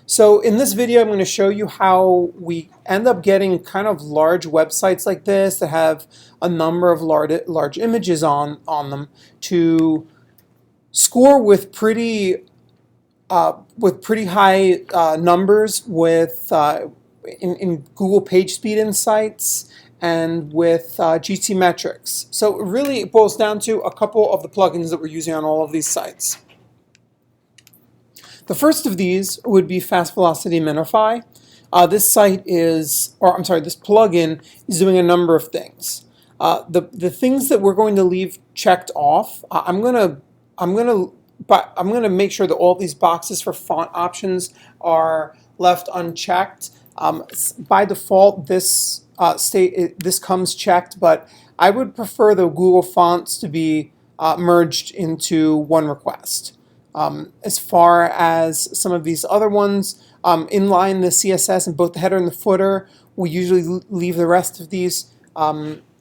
So in this video, I'm going to show you how we end up getting kind of large websites like this that have a number of large images on them to score with pretty high numbers in Google PageSpeed Insights and with GT metrics. So really it boils down to a couple of the plugins that we're using on all of these sites. The first of these would be Fast Velocity Minify. This plugin is doing a number of things. The things that we're going to leave checked off, I'm gonna make sure that all these boxes for font options are left unchecked. By default, this comes checked, but I would prefer the Google fonts to be merged into one request. As far as some of these other ones, inline the CSS in both the header and the footer, we usually leave the rest of these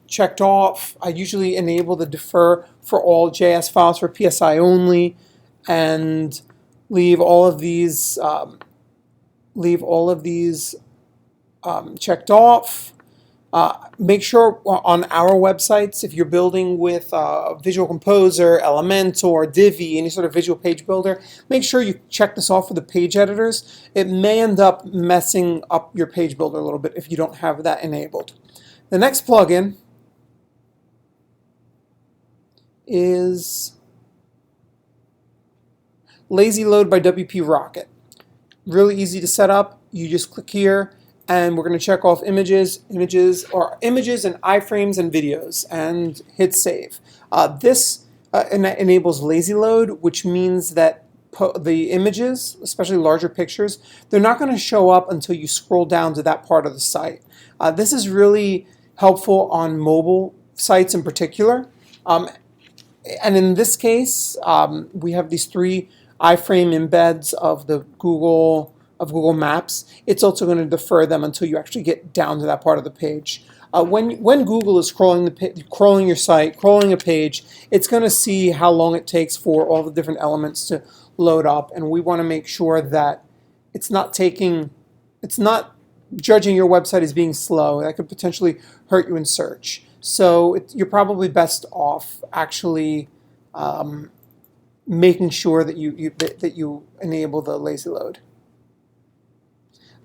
checked off. I usually enable the defer for all JS files for PSI only, and leave all of these checked off. Make sure on our websites, if you're building with Visual Composer, Elementor, Divi, any sort of visual page builder, make sure you check this off for the page editors. It may end up messing up your page builder a little bit if you don't have that enabled. The next plugin is Lazy Load by WP Rocket. Really easy to set up. You just click here, and we're going to check off images and iframes and videos, and hit save. This enables lazy load, which means that the images, especially larger pictures, they're not going to show up until you scroll down to that part of the site. This is really helpful on mobile sites in particular. And in this case, we have these 3 iframe embeds of the Google Maps. It's also going to defer them until you actually get down to that part of the page. When Google is crawling your site, crawling a page, it's going to see how long it takes for all the different elements to load up, and we want to make sure that it's not judging your website as being slow. That could potentially hurt you in search. So you're probably best off actually making sure that you enable the lazy load.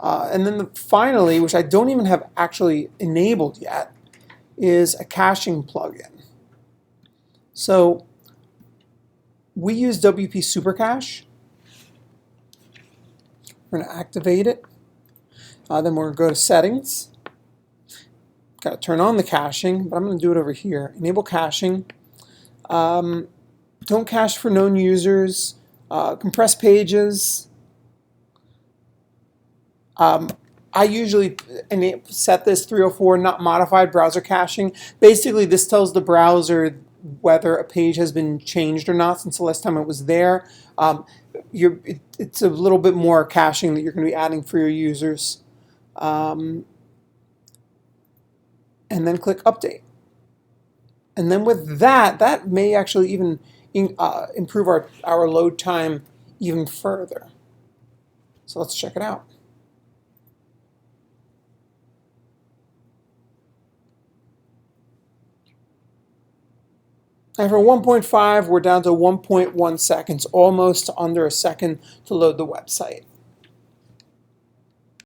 And then finally, which I don't even have actually enabled yet, is a caching plugin. So we use WP Supercache. We're going to activate it. Then we're going to go to Settings. Got to turn on the caching, but I'm going to do it over here. Enable caching. Don't cache for known users. Compress pages. I usually set this 304 not modified browser caching. Basically, this tells the browser whether a page has been changed or not since the last time it was there. It's a little bit more caching that you're going to be adding for your users. And then click Update. And then with that may actually even improve our load time even further. So let's check it out. And from 1.5, we're down to 1.1 seconds, almost under a second to load the website.